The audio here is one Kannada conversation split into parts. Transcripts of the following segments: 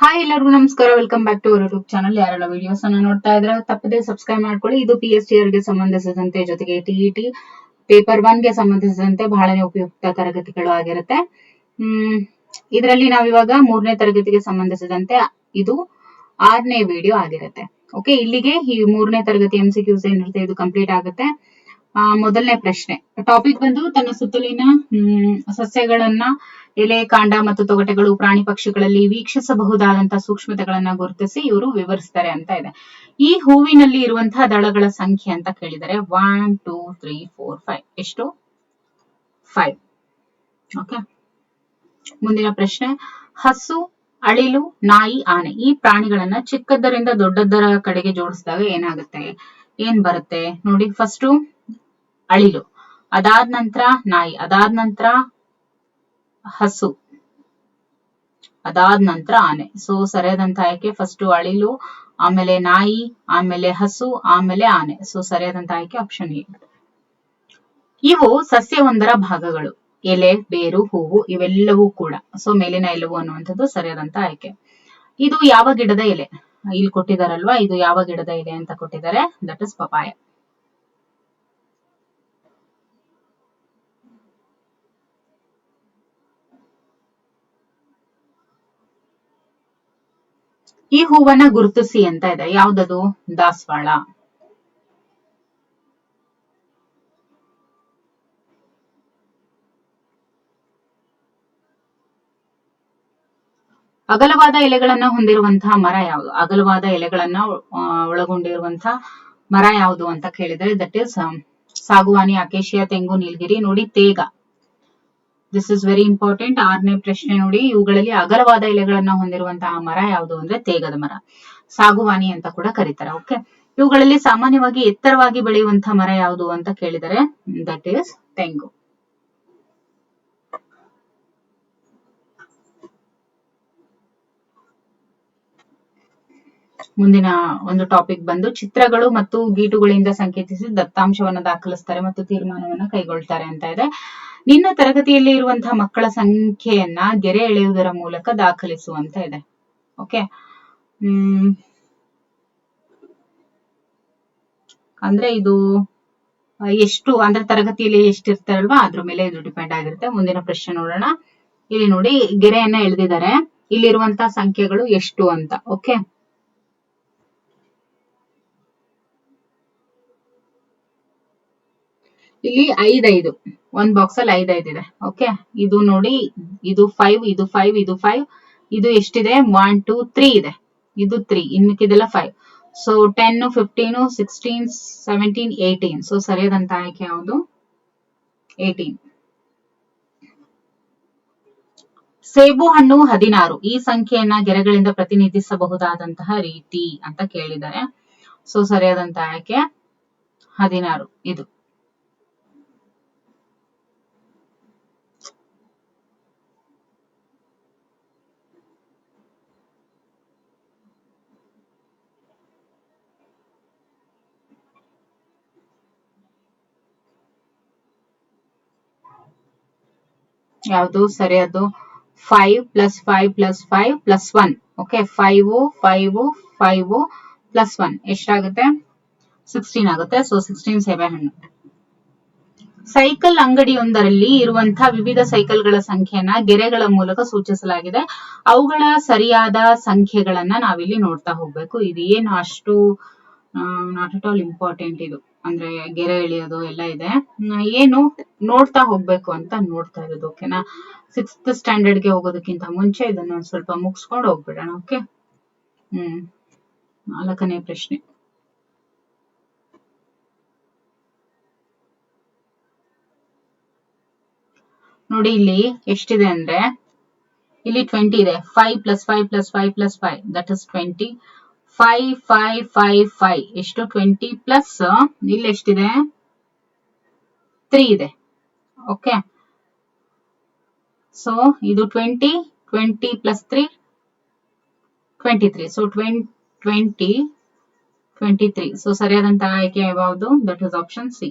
ಹಾಯ್ ಎಲ್ಲರಿಗೂ ನಮಸ್ಕಾರ. Welcome back to our YouTube channel. ಯಾರೆಲ್ಲ ವಿಡಿಯೋಸ್ ಅನ್ನ ನೋಡ್ತಾ ಇದ್ರೆ ತಪ್ಪದೆ ಸಬ್ಸ್ಕ್ರೈಬ್ ಮಾಡ್ಕೊಳ್ಳಿ. ಇದು PSTR ಗೆ ಸಂಬಂಧಿಸಿದಂತೆ ಜೊತೆಗೆ TET ಪೇಪರ್ 1 ಗೆ ಸಂಬಂಧಿಸಿದಂತೆ ಬಹಳನೇ ಉಪಯುಕ್ತ ತರಗತಿಗಳು ಆಗಿರುತ್ತೆ. ಇದರಲ್ಲಿ ನಾವಿವಾಗ 3ನೇ ತರಗತಿಗೆ ಸಂಬಂಧಿಸಿದಂತೆ ಇದು 6ನೇ ವಿಡಿಯೋ ಆಗಿರುತ್ತೆ. ಓಕೆ, ಇಲ್ಲಿಗೆ ಈ 3ನೇ ತರಗತಿ MCQs ಏನಿರುತ್ತೆ ಇದು ಕಂಪ್ಲೀಟ್ ಆಗುತ್ತೆ. ಮೊದಲನೇ ಪ್ರಶ್ನೆ ಟಾಪಿಕ್ ಬಂದು ತನ್ನ ಸುತ್ತಲಿನ ಸಸ್ಯಗಳನ್ನ, ಎಲೆ, ಕಾಂಡ ಮತ್ತು ತೊಗಟೆಗಳು, ಪ್ರಾಣಿ ಪಕ್ಷಿಗಳಲ್ಲಿ ವೀಕ್ಷಿಸಬಹುದಾದಂತಹ ಸೂಕ್ಷ್ಮತೆಗಳನ್ನ ಗುರುತಿಸಿ ಇವರು ವಿವರಿಸ್ತಾರೆ ಅಂತ ಇದೆ. ಈ ಹೂವಿನಲ್ಲಿ ಇರುವಂತಹ ದಳಗಳ ಸಂಖ್ಯೆ ಅಂತ ಕೇಳಿದರೆ 1 2 3 4 5 ಎಷ್ಟು? 5. ಓಕೆ, ಮುಂದಿನ ಪ್ರಶ್ನೆ ಹಸು, ಅಳಿಲು, ನಾಯಿ, ಆನೆ ಈ ಪ್ರಾಣಿಗಳನ್ನ ಚಿಕ್ಕದರಿಂದ ದೊಡ್ಡದರ ಕಡೆಗೆ ಜೋಡಿಸಿದಾಗ ಏನಾಗುತ್ತೆ, ಏನ್ ಬರುತ್ತೆ ನೋಡಿ. ಫಸ್ಟ್ ಅಳಿಲು, ಅದಾದ ನಂತರ ನಾಯಿ, ಅದಾದ ನಂತರ ಹಸು, ಅದಾದ ನಂತರ ಆನೆ. ಸೊ ಸರಿಯಾದಂತ ಆಯ್ಕೆ ಫಸ್ಟ್ ಅಳಿಲು, ಆಮೇಲೆ ನಾಯಿ, ಆಮೇಲೆ ಹಸು, ಆಮೇಲೆ ಆನೆ. ಸೊ ಸರಿಯಾದಂತ ಆಯ್ಕೆ ಆಪ್ಷನ್ ಎ. ಇವು ಸಸ್ಯವೊಂದರ ಭಾಗಗಳು, ಎಲೆ, ಬೇರು, ಹೂವು ಇವೆಲ್ಲವೂ ಕೂಡ. ಸೊ ಮೇಲಿನ ಎಲ್ಲವೂ ಅನ್ನುವಂಥದ್ದು ಸರಿಯಾದಂತ ಆಯ್ಕೆ. ಇದು ಯಾವ ಗಿಡದ ಎಲೆ? ಇಲ್ಲಿ ಕೊಟ್ಟಿದಾರಲ್ವಾ, ಇದು ಯಾವ ಗಿಡದ ಎಲೆ ಅಂತ ಕೊಟ್ಟಿದ್ದಾರೆ. That is papaya. ಈ ಹೂವನ್ನ ಗುರುತಿಸಿ ಅಂತ ಇದೆ. ಯಾವ್ದದು? ದಾಸವಾಳ. ಅಗಲವಾದ ಎಲೆಗಳನ್ನ ಹೊಂದಿರುವಂತಹ ಮರ ಯಾವುದು? ಅಗಲವಾದ ಎಲೆಗಳನ್ನ ಒಳಗೊಂಡಿರುವಂತಹ ಮರ ಯಾವುದು ಅಂತ ಕೇಳಿದ್ರೆ ದಟ್ ಇಸ್ ಸಾಗುವಾನಿ, ಅಕೇಶಿಯಾ, ತೆಂಗು, ನೀಲಗಿರಿ. ನೋಡಿ ತೇಗ. This is very important. 6ನೇ ಪ್ರಶ್ನೆ ನೋಡಿ, ಇವುಗಳಲ್ಲಿ ಅಗಲವಾದ ಎಲೆಗಳನ್ನ ಹೊಂದಿರುವಂತಹ ಮರ ಯಾವುದು ಅಂದ್ರೆ ತೇಗದ ಮರ, ಸಾಗುವಾನಿ ಅಂತ ಕೂಡ ಕರೀತಾರೆ. ಓಕೆ, ಇವುಗಳಲ್ಲಿ ಸಾಮಾನ್ಯವಾಗಿ ಎತ್ತರವಾಗಿ ಬೆಳೆಯುವಂತಹ ಮರ ಯಾವುದು ಅಂತ ಕೇಳಿದರೆ ದಟ್ ಇಸ್ ತೆಂಗು. ಮುಂದಿನ ಒಂದು ಟಾಪಿಕ್ ಬಂದು ಚಿತ್ರಗಳು ಮತ್ತು ಗೀಟುಗಳಿಂದ ಸಂಕೇತಿಸಿ ದತ್ತಾಂಶವನ್ನು ದಾಖಲಿಸ್ತಾರೆ ಮತ್ತು ತೀರ್ಮಾನವನ್ನು ಕೈಗೊಳ್ತಾರೆ ಅಂತ ಇದೆ. ನಿನ್ನ ತರಗತಿಯಲ್ಲಿ ಇರುವಂತಹ ಮಕ್ಕಳ ಸಂಖ್ಯೆಯನ್ನ ಗೆರೆ ಎಳೆಯುವುದರ ಮೂಲಕ ದಾಖಲಿಸುವಂತ ಇದೆ. ಓಕೆ, ಅಂದ್ರೆ ಇದು ಎಷ್ಟು ಅಂದ್ರೆ ತರಗತಿಯಲ್ಲಿ ಎಷ್ಟಿರ್ತಾರಲ್ವಾ ಅದ್ರ ಮೇಲೆ ಇದು ಡಿಪೆಂಡ್ ಆಗಿರುತ್ತೆ. ಮುಂದಿನ ಪ್ರಶ್ನೆ ನೋಡೋಣ. ಇಲ್ಲಿ ನೋಡಿ ಗೆರೆಯನ್ನ ಎಳೆದಿದ್ದಾರೆ, ಇಲ್ಲಿರುವಂತಹ ಸಂಖ್ಯೆಗಳು ಎಷ್ಟು ಅಂತ. ಓಕೆ, ಇಲ್ಲಿ 5 ಒಂದ್ ಬಾಕ್ಸ್ ಅಲ್ಲಿ 5 ಇದೆ. ಓಕೆ, ಇದು ನೋಡಿ ಇದು 5, ಇದು 5, ಇದು 5, ಇದು ಎಷ್ಟಿದೆ? 1 2 3 ಇದೆ. ಇದು 3, ಇನ್ಮಿಕ್ಕಿದೆಲ್ಲ 5. ಸೊ 10 15 16 17 18. ಸೊ ಸರಿಯಾದಂತ ಆಯ್ಕೆ ಯಾವುದು? 18. ಸೇಬು ಹಣ್ಣು 16. ಈ ಸಂಖ್ಯೆಯನ್ನ ಗೆರೆಗಳಿಂದ ಪ್ರತಿನಿಧಿಸಬಹುದಾದಂತಹ ರೀತಿ ಅಂತ ಕೇಳಿದ್ದಾರೆ. ಸೊ ಸರಿಯಾದಂತ ಆಯ್ಕೆ 16 ಇದು. ಯಾವುದು ಸರಿಯಾದ್ದು? 5 + 5 + 5 + 1. ಓಕೆ, 5 5 5 + 1 ಎಷ್ಟಾಗುತ್ತೆ? 16 ಆಗುತ್ತೆ. ಸೊ 16 700. ಸೈಕಲ್ ಅಂಗಡಿಯೊಂದರಲ್ಲಿ ಇರುವಂತಹ ವಿವಿಧ ಸೈಕಲ್ಗಳ ಸಂಖ್ಯೆಯನ್ನ ಗೆರೆಗಳ ಮೂಲಕ ಸೂಚಿಸಲಾಗಿದೆ. ಅವುಗಳ ಸರಿಯಾದ ಸಂಖ್ಯೆಗಳನ್ನ ನಾವಿಲ್ಲಿ ನೋಡ್ತಾ ಹೋಗ್ಬೇಕು. ಇದು ಏನು ಅಷ್ಟು ನಾಟ್ ಅಟ್ ಆಲ್ ಇಂಪಾರ್ಟೆಂಟ್. ಇದು ಅಂದ್ರೆ ಗೆರೆ ಎಳೆಯೋದು ಎಲ್ಲ ಇದೆ, ಏನು ನೋಡ್ತಾ ಹೋಗ್ಬೇಕು ಅಂತ ನೋಡ್ತಾ ಇರೋದು. ಓಕೆನಾ, 6th ಸ್ಟ್ಯಾಂಡರ್ಡ್ಗೆ ಹೋಗೋದಕ್ಕಿಂತ ಮುಂಚೆ ಇದನ್ನ ಸ್ವಲ್ಪ ಮುಗಿಸ್ಕೊಂಡು ಹೋಗ್ಬಿಡೋಣ. ಓಕೆ, 4ನೇ ಪ್ರಶ್ನೆ ನೋಡಿ. ಇಲ್ಲಿ ಎಷ್ಟಿದೆ ಅಂದ್ರೆ ಇಲ್ಲಿ 20 ಇದೆ. 5 + 5 + 5 + 5 ದಟ್ ಇಸ್ 20. 5 5 5 5 ಎಷ್ಟು? 20 ಪ್ಲಸ್ ಇಲ್ಲಿ ಎಷ್ಟಿದೆ? 3 ಇದೆ. ಓಕೆ, ಸೊ ಇದು 20 20 + 3 23. ಸೊ 20 23. ಸೊ ಸರಿಯಾದಂತ ಆಯ್ಕೆ ಯಾವುದು? That is option C.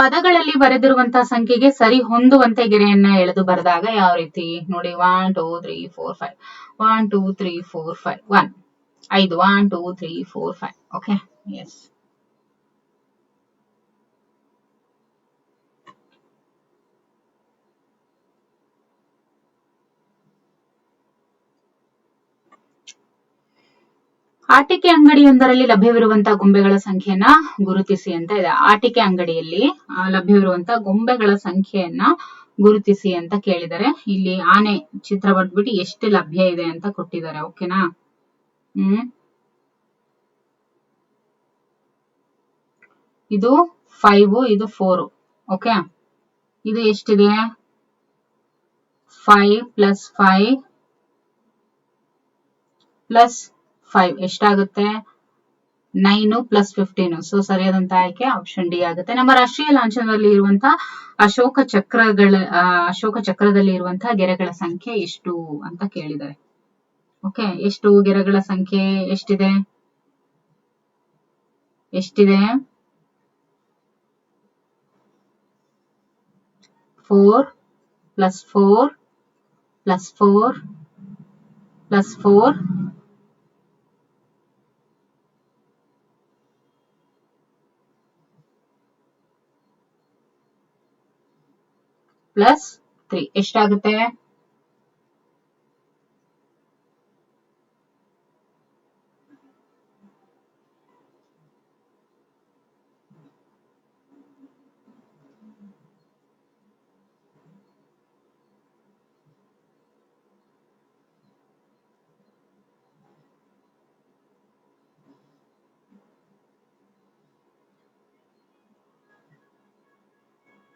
ಪದಗಳಲ್ಲಿ ಬರೆದಿರುವಂತಹ ಸಂಖ್ಯೆಗೆ ಸರಿ ಹೊಂದುವಂತೆ ಗೆರೆಯನ್ನ ಎಳೆದು ಬರೆದಾಗ ಯಾವ ರೀತಿ ನೋಡಿ. 1 2 3 4 5 1 2 3 4 5 1 5 1 2 3 4 5. Okay, yes. ಆಟಿಕೆ ಅಂಗಡಿಯೊಂದರಲ್ಲಿ ಲಭ್ಯವಿರುವಂತಹ ಗೊಂಬೆಗಳ ಸಂಖ್ಯೆಯನ್ನ ಗುರುತಿಸಿ ಅಂತ ಇದೆ. ಆಟಿಕೆ ಅಂಗಡಿಯಲ್ಲಿ ಲಭ್ಯವಿರುವಂತಹ ಗೊಂಬೆಗಳ ಸಂಖ್ಯೆಯನ್ನ ಗುರುತಿಸಿ ಅಂತ ಕೇಳಿದರೆ, ಇಲ್ಲಿ ಆನೆ ಚಿತ್ರ ಬರ್ದ್ಬಿಟ್ಟು ಎಷ್ಟು ಲಭ್ಯ ಇದೆ ಅಂತ ಕೊಟ್ಟಿದ್ದಾರೆ. ಓಕೆನಾ? ಇದು 5, ಇದು 4. ಓಕೆ, ಇದು ಎಷ್ಟಿದೆ? 5 + 5 + 5 ಎಷ್ಟಾಗುತ್ತೆ? 9 + 15. ಸೊ ಸರಿಯಾದಂತ ಆಯ್ಕೆ ಆಪ್ಷನ್ ಡಿ ಆಗುತ್ತೆ. ನಮ್ಮ ರಾಷ್ಟ್ರೀಯ ಲಾಂಛನದಲ್ಲಿ ಇರುವಂತಹ ಅಶೋಕ ಚಕ್ರದಲ್ಲಿ ಇರುವಂತಹ ಗೆರೆಗಳ ಸಂಖ್ಯೆ ಎಷ್ಟು ಅಂತ ಕೇಳಿದ್ದಾರೆ. ಓಕೆ, ಎಷ್ಟು ಗೆರೆಗಳ ಸಂಖ್ಯೆ ಎಷ್ಟಿದೆ? 4 + 4 + 4 + 4 + 3 ಎಷ್ಟಾಗುತ್ತೆ?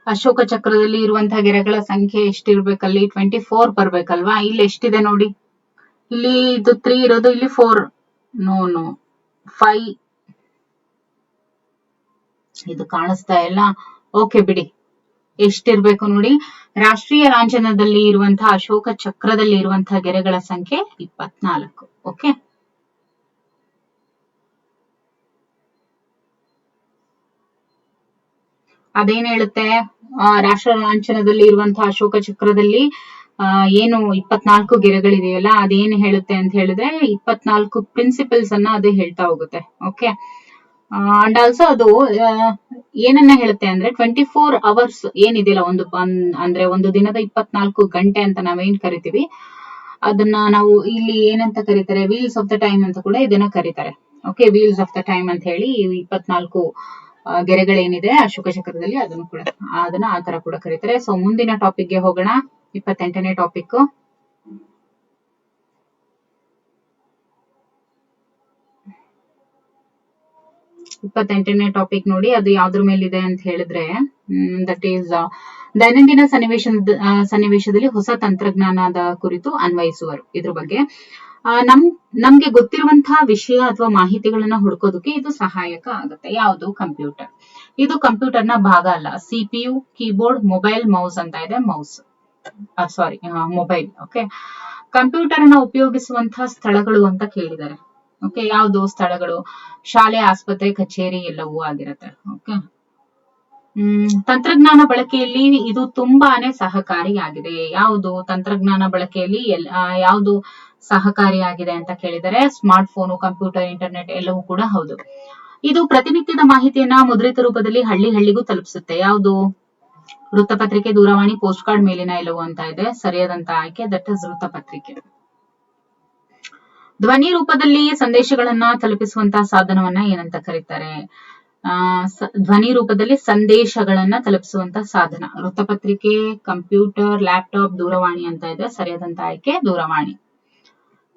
ಅಶೋಕ ಚಕ್ರದಲ್ಲಿ ಇರುವಂತಹ ಗೆರೆಗಳ ಸಂಖ್ಯೆ ಎಷ್ಟಿರ್ಬೇಕಲ್ಲಿ? 24 ಬರ್ಬೇಕಲ್ವಾ? ಇಲ್ಲಿ ಎಷ್ಟಿದೆ ನೋಡಿ. ಇಲ್ಲಿ ಇದು 3 ಇರೋದು, ಇಲ್ಲಿ 4. ನೋ 5. ಇದು ಕಾಣಿಸ್ತಾ ಇಲ್ಲ. ಓಕೆ ಬಿಡಿ. ಎಷ್ಟಿರ್ಬೇಕು ನೋಡಿ. ರಾಷ್ಟ್ರೀಯ ಲಾಂಛನದಲ್ಲಿ ಇರುವಂತಹ ಅಶೋಕ ಚಕ್ರದಲ್ಲಿ ಇರುವಂತಹ ಗೆರೆಗಳ ಸಂಖ್ಯೆ 24. ಓಕೆ, ಅದೇನ್ ಹೇಳುತ್ತೆ? ರಾಷ್ಟ್ರ ಲಾಂಛನದಲ್ಲಿ ಇರುವಂತಹ ಅಶೋಕ ಚಕ್ರದಲ್ಲಿ ಏನು 24 ಗೆರೆಗಳಿದೆಯಲ್ಲ, ಅದೇನ್ ಹೇಳುತ್ತೆ ಅಂತ ಹೇಳಿದ್ರೆ 24 ಪ್ರಿನ್ಸಿಪಲ್ಸ್ ಅನ್ನ ಅದು ಹೇಳ್ತಾ ಹೋಗುತ್ತೆ. ಓಕೆ, ಅಂಡ್ ಆಲ್ಸೋ ಅದು ಏನನ್ನ ಹೇಳುತ್ತೆ ಅಂದ್ರೆ 24 ಅವರ್ಸ್ ಏನಿದೆಯಲ್ಲ, ಅಂದ್ರೆ ಒಂದು ದಿನದ 24 ಗಂಟೆ ಅಂತ ನಾವೇನ್ ಕರಿತೀವಿ, ಅದನ್ನ ನಾವು ಇಲ್ಲಿ ಏನಂತ ಕರೀತಾರೆ? ವೀಲ್ಸ್ ಆಫ್ ದ ಟೈಮ್ ಅಂತ ಕೂಡ ಇದನ್ನ ಕರೀತಾರೆ. Okay, wheels of the time ಅಂತ ಹೇಳಿ 24 ಗೆರೆಗಳೇನಿದೆ ಅಶೋಕ ಚಕ್ರದಲ್ಲಿ ಅದನ್ನ ಆ ತರ ಕೂಡ ಕರೀತಾರೆ. ಸೊ ಮುಂದಿನ ಟಾಪಿಕ್ ಗೆ ಹೋಗೋಣ. 28ನೇ ಟಾಪಿಕ್. ನೋಡಿ, ಅದು ಯಾವ್ದ್ರ ಮೇಲಿದೆ ಅಂತ ಹೇಳಿದ್ರೆ, ದಟ್ ಈಸ್ ದೈನಂದಿನ ಸನ್ನಿವೇಶದಲ್ಲಿ ಹೊಸ ತಂತ್ರಜ್ಞಾನದ ಕುರಿತು ಅನ್ವಯಿಸುವರು. ಇದ್ರ ಬಗ್ಗೆ ನಮ್ಗೆ ಗೊತ್ತಿರುವಂತಹ ವಿಷಯ ಅಥವಾ ಮಾಹಿತಿಗಳನ್ನ ಹುಡುಕೋದಕ್ಕೆ ಇದು ಸಹಾಯಕ ಆಗುತ್ತೆ. ಯಾವುದು? ಕಂಪ್ಯೂಟರ್. ಇದು ಕಂಪ್ಯೂಟರ್ನ ಭಾಗ ಅಲ್ಲ. CPU, ಕೀಬೋರ್ಡ್, ಮೊಬೈಲ್, ಮೌಸ್ ಅಂತ ಇದೆ. ಮೊಬೈಲ್. ಓಕೆ, ಕಂಪ್ಯೂಟರ್ ಅನ್ನ ಉಪಯೋಗಿಸುವಂತಹ ಸ್ಥಳಗಳು ಅಂತ ಕೇಳಿದ್ದಾರೆ. ಓಕೆ, ಯಾವುದು ಸ್ಥಳಗಳು? ಶಾಲೆ, ಆಸ್ಪತ್ರೆ, ಕಚೇರಿ ಎಲ್ಲವೂ ಆಗಿರುತ್ತೆ. ಓಕೆ, ತಂತ್ರಜ್ಞಾನ ಬಳಕೆಯಲ್ಲಿ ಇದು ತುಂಬಾನೇ ಸಹಕಾರಿಯಾಗಿದೆ. ಯಾವುದು ತಂತ್ರಜ್ಞಾನ ಬಳಕೆಯಲ್ಲಿ ಯಾವುದು ಸಹಕಾರಿಯಾಗಿದೆ ಅಂತ ಕೇಳಿದರೆ, ಸ್ಮಾರ್ಟ್ ಫೋನು, ಕಂಪ್ಯೂಟರ್, ಇಂಟರ್ನೆಟ್ ಎಲ್ಲವೂ ಕೂಡ ಹೌದು. ಇದು ಪ್ರತಿನಿತ್ಯದ ಮಾಹಿತಿಯನ್ನ ಮುದ್ರಿತ ರೂಪದಲ್ಲಿ ಹಳ್ಳಿಗೂ ತಲುಪಿಸುತ್ತೆ. ಯಾವುದು? ವೃತ್ತಪತ್ರಿಕೆ, ದೂರವಾಣಿ, ಪೋಸ್ಟ್ ಕಾರ್ಡ್, ಮೇಲಿನ ಎಲ್ಲವೂ ಅಂತ ಇದೆ. ಸರಿಯಾದಂತ ಆಯ್ಕೆ ದಟ್ ಇಸ್ ವೃತ್ತಪತ್ರಿಕೆ. ಧ್ವನಿ ರೂಪದಲ್ಲಿ ಸಂದೇಶಗಳನ್ನ ತಲುಪಿಸುವಂತಹ ಸಾಧನವನ್ನ ಏನಂತ ಕರೀತಾರೆ? ಧ್ವನಿ ರೂಪದಲ್ಲಿ ಸಂದೇಶಗಳನ್ನ ತಲುಪಿಸುವಂತಹ ಸಾಧನ. ವೃತ್ತಪತ್ರಿಕೆ, ಕಂಪ್ಯೂಟರ್, ಲ್ಯಾಪ್ಟಾಪ್, ದೂರವಾಣಿ ಅಂತ ಇದೆ. ಸರಿಯಾದಂತ ಆಯ್ಕೆ ದೂರವಾಣಿ.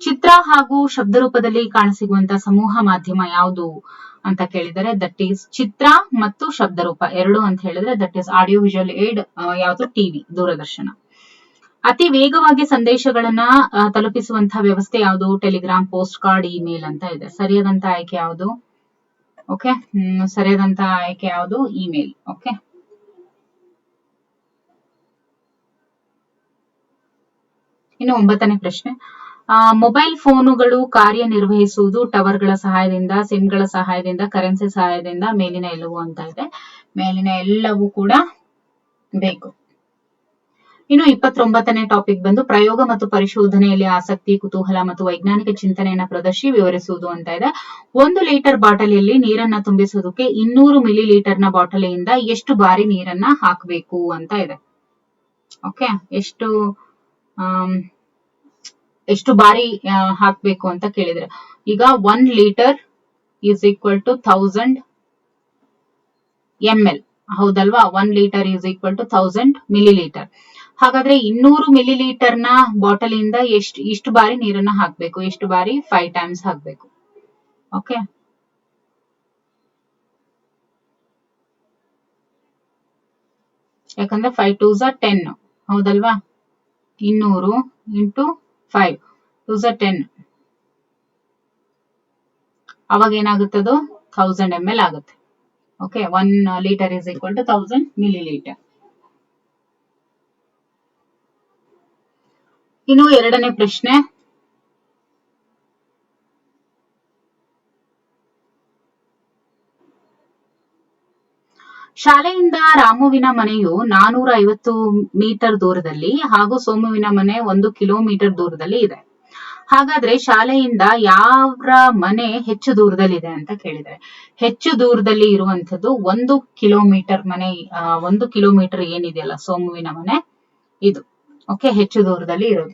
ಚಿತ್ರ ಹಾಗೂ ಶಬ್ದ ರೂಪದಲ್ಲಿ ಕಾಣಸಿಗುವಂತಹ ಸಮೂಹ ಮಾಧ್ಯಮ ಯಾವುದು ಅಂತ ಕೇಳಿದರೆ, ದಟ್ ಈಸ್ ಚಿತ್ರ ಮತ್ತು ಶಬ್ದ ರೂಪ ಎರಡು ಅಂತ ಹೇಳಿದ್ರೆ that is audio visual aid. ಯಾವುದು? ಟಿವಿ, ದೂರದರ್ಶನ. ಅತಿ ವೇಗವಾಗಿ ಸಂದೇಶಗಳನ್ನ ತಲುಪಿಸುವಂತಹ ವ್ಯವಸ್ಥೆ ಯಾವುದು? ಟೆಲಿಗ್ರಾಮ್, ಪೋಸ್ಟ್ ಕಾರ್ಡ್, ಇಮೇಲ್ ಅಂತ ಇದೆ. ಸರಿಯಾದಂತ ಆಯ್ಕೆ ಯಾವುದು? ಓಕೆ, ಸರಿಯಾದಂತ ಆಯ್ಕೆ ಯಾವುದು? ಇಮೇಲ್. ಓಕೆ, ಇನ್ನು 9ನೇ ಪ್ರಶ್ನೆ. ಮೊಬೈಲ್ ಫೋನುಗಳು ಕಾರ್ಯನಿರ್ವಹಿಸುವುದು ಟವರ್ಗಳ ಸಹಾಯದಿಂದ, ಸಿಮ್ಗಳ ಸಹಾಯದಿಂದ, ಕರೆನ್ಸಿ ಸಹಾಯದಿಂದ, ಮೇಲಿನ ಎಲ್ಲವೂ ಅಂತ ಇದೆ. ಮೇಲಿನ ಎಲ್ಲವೂ ಕೂಡ ಬೇಕು. ಇನ್ನು 29ನೇ ಟಾಪಿಕ್ ಬಂದು ಪ್ರಯೋಗ ಮತ್ತು ಪರಿಶೋಧನೆಯಲ್ಲಿ ಆಸಕ್ತಿ, ಕುತೂಹಲ ಮತ್ತು ವೈಜ್ಞಾನಿಕ ಚಿಂತನೆಯನ್ನ ಪ್ರದರ್ಶಿ ವಿವರಿಸುವುದು ಅಂತ ಇದೆ. 1 ಲೀಟರ್ ಬಾಟಲಿಯಲ್ಲಿ ನೀರನ್ನ ತುಂಬಿಸುವುದಕ್ಕೆ 200 ಮಿಲಿ ಲೀಟರ್ನ ಬಾಟಲಿಯಿಂದ ಎಷ್ಟು ಬಾರಿ ನೀರನ್ನ ಹಾಕಬೇಕು ಅಂತ ಇದೆ. ಓಕೆ, ಎಷ್ಟು ಬಾರಿ ಹಾಕ್ಬೇಕು ಅಂತ ಕೇಳಿದ್ರೆ, ಈಗ 1 litre is equal to 1000 ml, ಹೌದಲ್ವಾ? 1 litre is equal to 1000 millilitre. ಹಾಗಾದ್ರೆ 200 ಮಿಲಿ ಲೀಟರ್ನ ಬಾಟಲ್ ಇಂದ ಇಷ್ಟು ಬಾರಿ ನೀರನ್ನ ಹಾಕ್ಬೇಕು. ಎಷ್ಟು ಬಾರಿ? 5 ಟೈಮ್ಸ್ ಹಾಕ್ಬೇಕು. ಓಕೆ, ಯಾಕಂದ್ರೆ 5 2s are 10, ಹೌದಲ್ವಾ? 200 ಇಂಟು 5 2s are 10, ಅವಾಗ ಏನಾಗುತ್ತದು? 1000 ml ಆಗುತ್ತೆ. Okay, 1 litre is equal to 1000 millilitre. ಇನ್ನು 2ನೇ ಪ್ರಶ್ನೆ, ಶಾಲೆಯಿಂದ ರಾಮುವಿನ ಮನೆಯು 450 ಮೀಟರ್ ದೂರದಲ್ಲಿ ಹಾಗೂ ಸೋಮುವಿನ ಮನೆ 1 ಕಿಲೋಮೀಟರ್ ದೂರದಲ್ಲಿ ಇದೆ. ಹಾಗಾದ್ರೆ ಶಾಲೆಯಿಂದ ಯಾವ್ರ ಮನೆ ಹೆಚ್ಚು ದೂರದಲ್ಲಿದೆ ಅಂತ ಕೇಳಿದ್ರೆ, ಹೆಚ್ಚು ದೂರದಲ್ಲಿ ಇರುವಂತದ್ದು 1 ಕಿಲೋಮೀಟರ್ ಮನೆ. 1 ಕಿಲೋಮೀಟರ್ ಏನಿದೆಯಲ್ಲ ಸೋಮುವಿನ ಮನೆ, ಇದು ಓಕೆ ಹೆಚ್ಚು ದೂರದಲ್ಲಿ ಇರೋದು.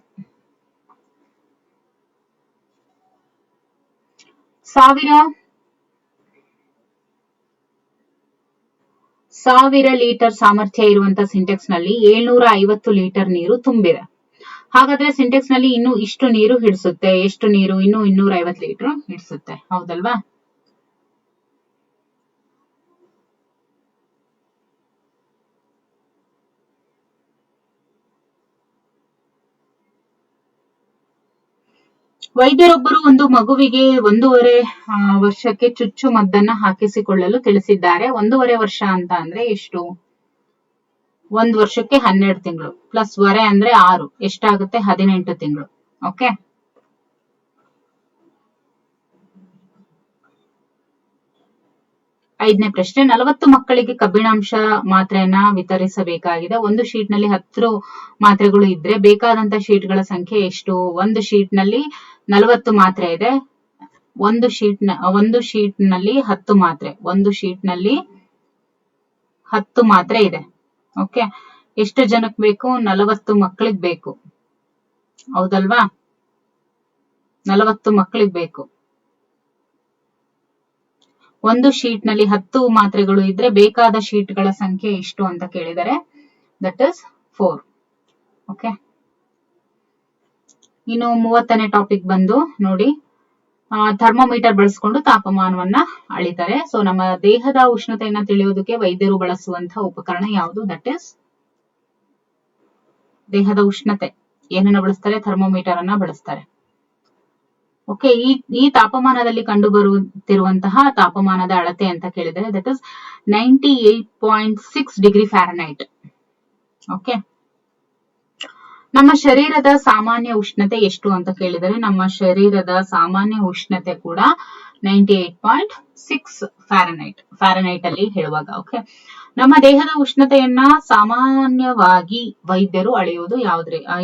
1000 ಲೀಟರ್ ಸಾಮರ್ಥ್ಯ ಇರುವಂತ ಸಿಂಟೆಕ್ಸ್ ನಲ್ಲಿ 750 ಲೀಟರ್ ನೀರು ತುಂಬಿದೆ. ಹಾಗಾದ್ರೆ ಸಿಂಟೆಕ್ಸ್ ನಲ್ಲಿ ಇನ್ನು ಇಷ್ಟು ನೀರು ಹಿಡಿಸುತ್ತೆ. ಎಷ್ಟು ನೀರು? ಇನ್ನು 250 ಲೀಟರ್ ಹಿಡಿಸುತ್ತೆ, ಹೌದಲ್ವಾ? ವೈದ್ಯರೊಬ್ಬರು ಒಂದು ಮಗುವಿಗೆ 1.5 ವರ್ಷಕ್ಕೆ ಚುಚ್ಚು ಮದ್ದನ್ನ ಹಾಕಿಸಿಕೊಳ್ಳಲು ತಿಳಿಸಿದ್ದಾರೆ. 1.5 ವರ್ಷ ಅಂತ ಅಂದ್ರೆ ಎಷ್ಟು? 1 ವರ್ಷಕ್ಕೆ 12 ತಿಂಗಳು ಪ್ಲಸ್ ವರೆ ಅಂದ್ರೆ 6, ಎಷ್ಟಾಗುತ್ತೆ? 18 ತಿಂಗಳು. ಓಕೆ, ಐದನೇ ಪ್ರಶ್ನೆ, 40 ಮಕ್ಕಳಿಗೆ ಕಬ್ಬಿಣಾಂಶ ಮಾತ್ರೆಯನ್ನ ವಿತರಿಸಬೇಕಾಗಿದೆ. ಒಂದು ಶೀಟ್ ನಲ್ಲಿ 10 ಮಾತ್ರೆಗಳು ಇದ್ರೆ ಬೇಕಾದಂತ ಶೀಟ್ಗಳ ಸಂಖ್ಯೆ ಎಷ್ಟು? ಒಂದು ಶೀಟ್ ನಲ್ಲಿ 40 ಮಾತ್ರೆ ಇದೆ. ಒಂದು ಶೀಟ್ ನಲ್ಲಿ 10 ಮಾತ್ರೆ. ಒಂದು ಶೀಟ್ ನಲ್ಲಿ 10 ಮಾತ್ರೆ ಇದೆ. ಓಕೆ, ಎಷ್ಟು ಜನಕ್ಕೆ ಬೇಕು? 40 ಮಕ್ಕಳಿಗೆ ಬೇಕು, ಹೌದಲ್ವಾ? 40 ಮಕ್ಕಳಿಗೆ ಬೇಕು. ಒಂದು ಶೀಟ್ ನಲ್ಲಿ 10 ಮಾತ್ರೆಗಳು ಇದ್ರೆ ಬೇಕಾದ ಶೀಟ್ಗಳ ಸಂಖ್ಯೆ ಎಷ್ಟು ಅಂತ ಕೇಳಿದರೆ, ದಟ್ ಇಸ್ 4. ಓಕೆ, ಇನ್ನು 30ನೇ ಟಾಪಿಕ್ ಬಂದು ನೋಡಿ, ಥರ್ಮೋಮೀಟರ್ ಬಳಸಿಕೊಂಡು ತಾಪಮಾನವನ್ನ ಅಳಿತಾರೆ. ಸೊ ನಮ್ಮ ದೇಹದ ಉಷ್ಣತೆಯನ್ನ ತಿಳಿಯೋದಕ್ಕೆ ವೈದ್ಯರು ಬಳಸುವಂತಹ ಉಪಕರಣ ಯಾವುದು? ದಟ್ ಇಸ್ ದೇಹದ ಉಷ್ಣತೆ. ಏನನ್ನ ಬಳಸ್ತಾರೆ? ಥರ್ಮೋಮೀಟರ್ ಅನ್ನ ಬಳಸ್ತಾರೆ. ಓಕೆ, ಈ ತಾಪಮಾನದಲ್ಲಿ ಕಂಡು ಬರುತ್ತಿರುವಂತಹ ತಾಪಮಾನದ ಅಳತೆ ಅಂತ ಕೇಳಿದರೆ, that is 98.6 degree Fahrenheit. Okay, ನಮ್ಮ ಶರೀರದ ಸಾಮಾನ್ಯ ಉಷ್ಣತೆ ಎಷ್ಟು ಅಂತ ಕೇಳಿದರೆ, ನಮ್ಮ ಶರೀರದ ಸಾಮಾನ್ಯ ಉಷ್ಣತೆ ಕೂಡ 98.6 ಫ್ಯಾರನೈಟ್ ಅಲ್ಲಿ ಹೇಳುವಾಗ. ಓಕೆ, ನಮ್ಮ ದೇಹದ ಉಷ್ಣತೆಯನ್ನ ಸಾಮಾನ್ಯವಾಗಿ ವೈದ್ಯರು ಅಳೆಯುವುದು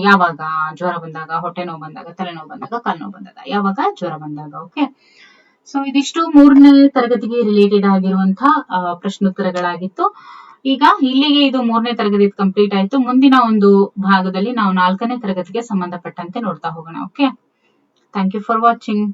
ಯಾವಾಗ? ಜ್ವರ ಬಂದಾಗ, ಹೊಟ್ಟೆ ನೋವು ಬಂದಾಗ, ತಲೆನೋವು ಬಂದಾಗ, ಕಾಲು ನೋವು ಬಂದಾಗ. ಯಾವಾಗ? ಜ್ವರ ಬಂದಾಗ. ಓಕೆ, ಸೊ ಇದಿಷ್ಟು 3ನೇ ತರಗತಿಗೆ ರಿಲೇಟೆಡ್ ಆಗಿರುವಂತಹ ಪ್ರಶ್ನೋತ್ತರಗಳಾಗಿತ್ತು. ಈಗ ಇಲ್ಲಿಗೆ ಇದು 3ನೇ ತರಗತಿ ಕಂಪ್ಲೀಟ್ ಆಯ್ತು. ಮುಂದಿನ ಒಂದು ಭಾಗದಲ್ಲಿ ನಾವು 4ನೇ ತರಗತಿಗೆ ಸಂಬಂಧಪಟ್ಟಂತೆ ನೋಡ್ತಾ ಹೋಗೋಣ. Okay, thank you for watching.